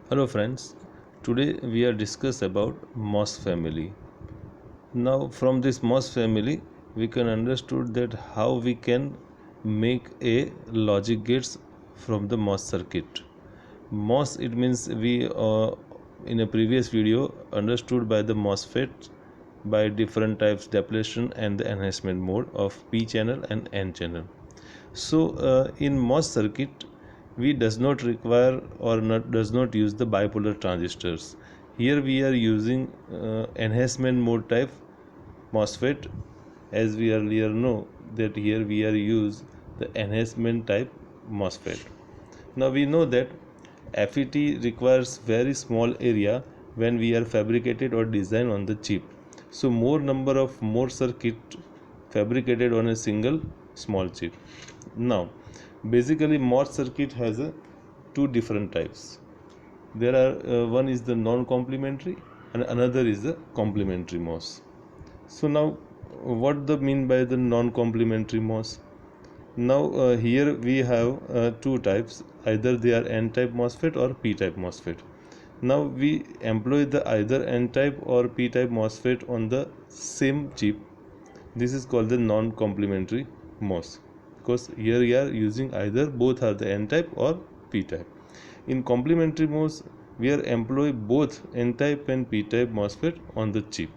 Hello friends, today we are discuss about MOS family. Now from this MOS family we can understood that how we can make a logic gates from the MOS circuit. MOS it means we in a previous video understood by the MOSFET by different types depletion and the enhancement mode of P channel and N channel. So in MOS circuit we does not require or does not use the bipolar transistors. Here we are using enhancement mode type MOSFET, as we earlier know that here we are use the enhancement type MOSFET. Now we know that FET requires very small area when we are fabricated or designed on the chip. So more circuit fabricated on a single small chip. Now basically MOS circuit has two different types. There are one is the non-complementary and another is the complementary MOS. So now what the mean by the non-complementary MOS? Now here we have two types, either they are N-type MOSFET or P-type MOSFET. Now we employ the either N-type or P-type MOSFET on the same chip. This is called the non-complementary MOS, because here we are using either both are the N-type or P-type. In complementary MOS we are employ both N-type and P-type MOSFET on the chip.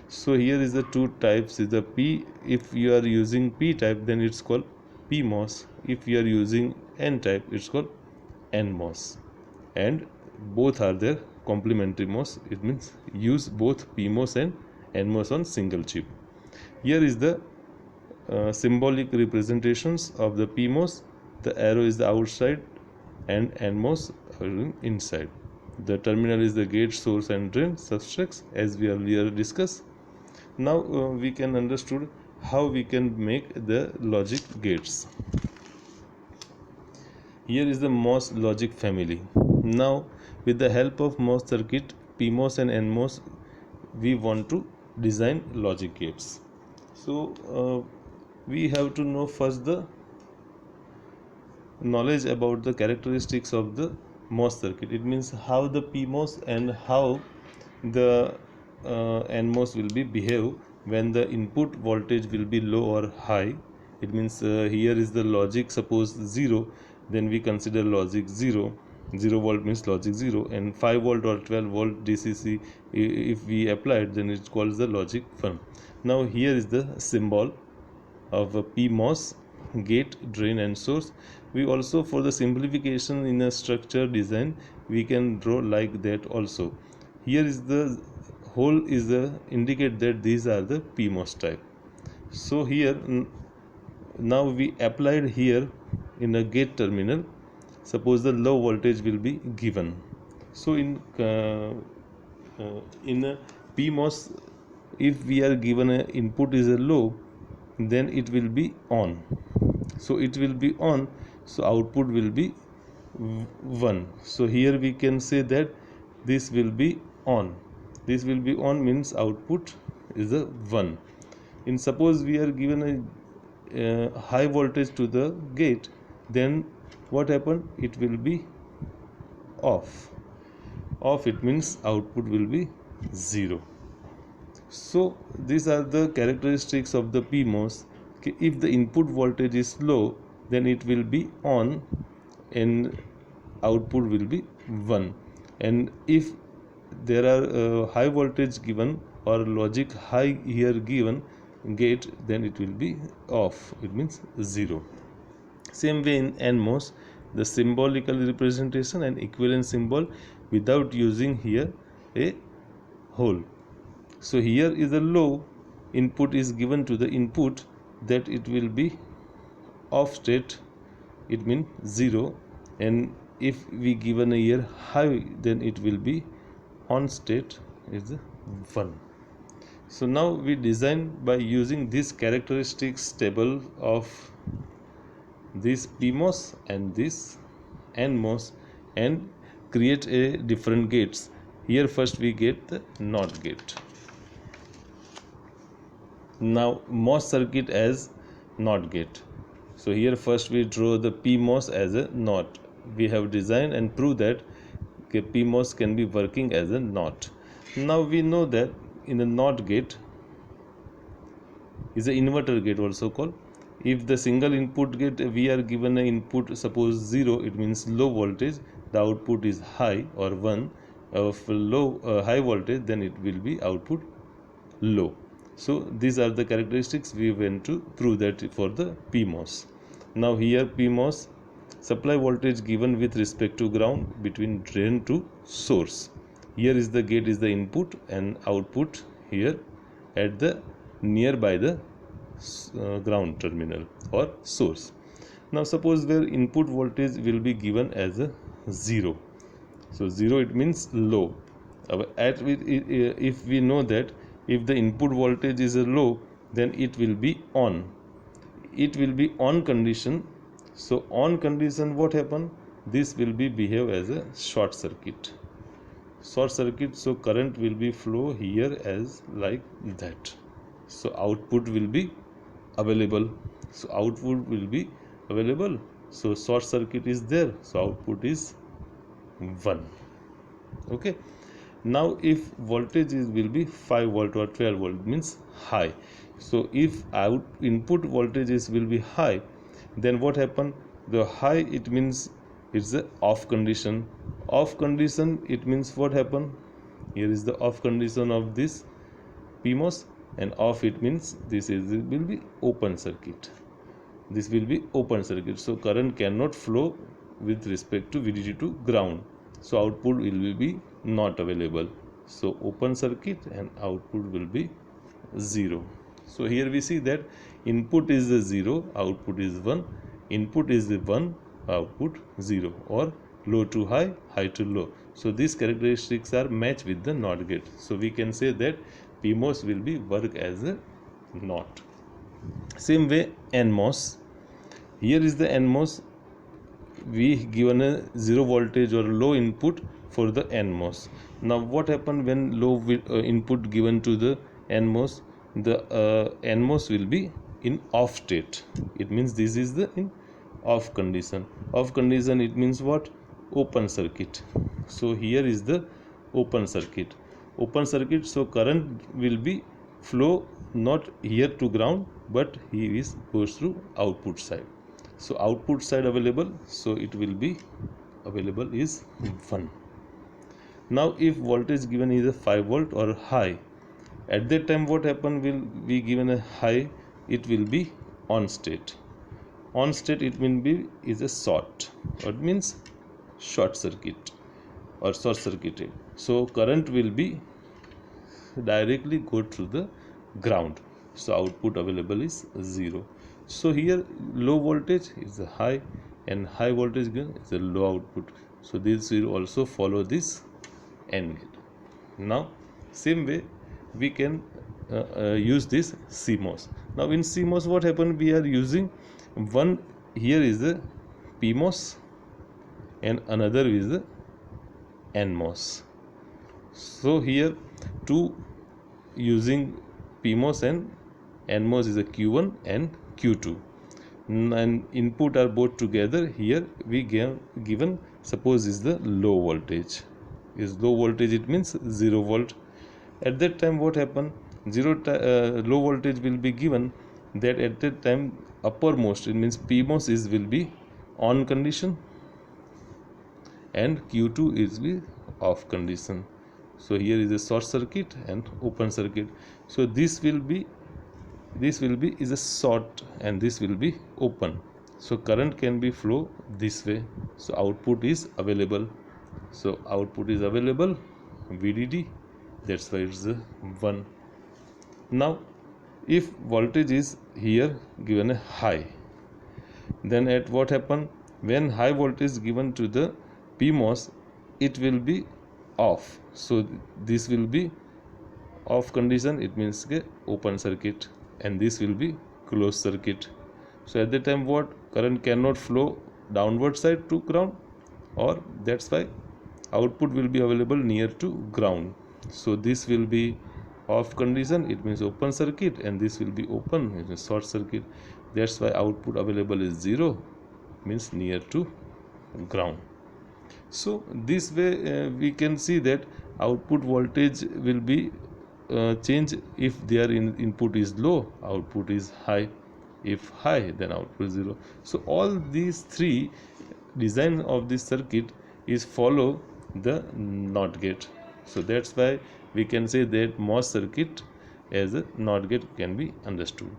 So here is the two types is the P. If you are using P-type then it's called PMOS. If you are using N-type it's called NMOS, and both are their complementary MOS. It means use both PMOS and NMOS on single chip. Here is the symbolic representations of the PMOS. The arrow is the outside and NMOS inside. The terminal is the gate, source and drain substrates, as we earlier discussed. Now we can understood how we can make the logic gates. Here is the MOS logic family. Now with the help of MOS circuit, PMOS and NMOS, we want to design logic gates. So we have to know first the knowledge about the characteristics of the MOS circuit. It means how the PMOS and how the NMOS will be behave when the input voltage will be low or high. It means here is the logic suppose 0, then we consider logic 0. 0 volt means logic 0, and 5 volt or 12 volt DCC if we applied, then it calls the logic 1. Now here is the symbol of a PMOS, gate, drain and source. We also, for the simplification in a structure design, we can draw like that also. Here is the hole is the indicate that these are the PMOS type. So here now we applied here in a gate terminal, suppose the low voltage will be given. So in a PMOS, if we are given a input is a low, then it will be on. So it will be on, so output will be 1. So here we can say that this will be on. This will be on means output is a 1. In suppose we are given a high voltage to the gate, then what happened? It will be off. Off it means output will be 0. So these are the characteristics of the PMOS. If the input voltage is low, then it will be on and output will be 1. And if there are high voltage given or logic high here given gate, then it will be off. It means 0. Same way in NMOS, the symbolical representation and equivalent symbol without using here a hole. So here is a low, input is given to the input, that it will be off state, it means 0, and if we given a here high, then it will be on state is 1. So now we design by using this characteristics table of this PMOS and this NMOS and create a different gates. Here first we get the NOT gate. Now MOS circuit as NOT gate. So here first we draw the PMOS as a NOT. We have designed and proved that PMOS can be working as a NOT. Now we know that in a NOT gate is an inverter gate also called. If the single input gate we are given an input suppose 0, it means low voltage, the output is high or 1 of high voltage, then it will be output low. So these are the characteristics we went to prove that for the PMOS. Now here PMOS, supply voltage given with respect to ground between drain to source. Here is the gate is the input and output here at the nearby the ground terminal or source. Now suppose where input voltage will be given as a 0. So 0 it means low. If we know that if the input voltage is a low, then it will be on. It will be on condition. So on condition what happen? This will be behave as a short circuit. Short circuit, so current will be flow here as like that. So output will be available. So output will be available. So short circuit is there. So output is 1. Okay. Now if voltage will be 5 volt or 12 volt means high. So if input voltages will be high, then what happen? The high it means it's the off condition. Off condition it means what happen? Here is the off condition of this PMOS, and off it means this will be open circuit. This will be open circuit. So current cannot flow with respect to VDD to ground. So output will be not available. So open circuit and output will be 0. So here we see that input is 0, output is 1, input is 1, output 0, or low to high, high to low. So these characteristics are matched with the NOT gate. So we can say that PMOS will be work as a NOT. Same way NMOS. Here is the NMOS. We given a 0 voltage or low input for the NMOS. Now what happen when low input given to the NMOS? The NMOS will be in off state. It means this is the in off condition. Off condition it means what? Open circuit. So here is the open circuit. Open circuit, so current will be flow not here to ground, but he is goes through output side. So output side available, so it will be available is 1. Now if voltage given is a 5 volt or high, at that time what happen? Will be given a high, it will be on state. On state it will be is a short, or it means short circuit or short circuited. So current will be directly go through the ground. So output available is 0. So here low voltage is a high and high voltage is a low output. So this will also follow this AND gate. Now same way we can use this CMOS. Now in CMOS what happened? We are using one, here is the PMOS and another is the NMOS. So here two using PMOS and NMOS is a Q1 and Q2, and input are both together. Here we given suppose is the low voltage. Is low voltage, it means 0 volt. At that time what happen? Low voltage will be given, that at that time uppermost, it means PMOS is will be on condition and Q2 is the off condition. So here is a short circuit and open circuit. So this will be is a short and this will be open. So current can be flow this way. So output is available. So output is available VDD. That's why it's 1. Now if voltage is here given a high, then at what happen? When high voltage given to the PMOS, it will be off. So this will be off condition, it means open circuit, and this will be closed circuit. So at that time what? Current cannot flow downward side to ground, or that's why output will be available near to ground. So this will be off condition, it means open circuit, and this will be open, it is short circuit. That's why output available is 0, means near to ground. So this way we can see that output voltage will be change if their input is low, output is high, if high then output is 0. So all these three design of this circuit is follow the NOT gate. So that's why we can say that MOS circuit as a NOT gate can be understood.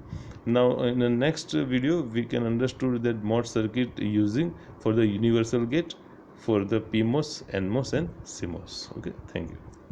Now in the next video we can understood that MOS circuit using for the universal gate for the PMOS, NMOS and CMOS. Okay, thank you.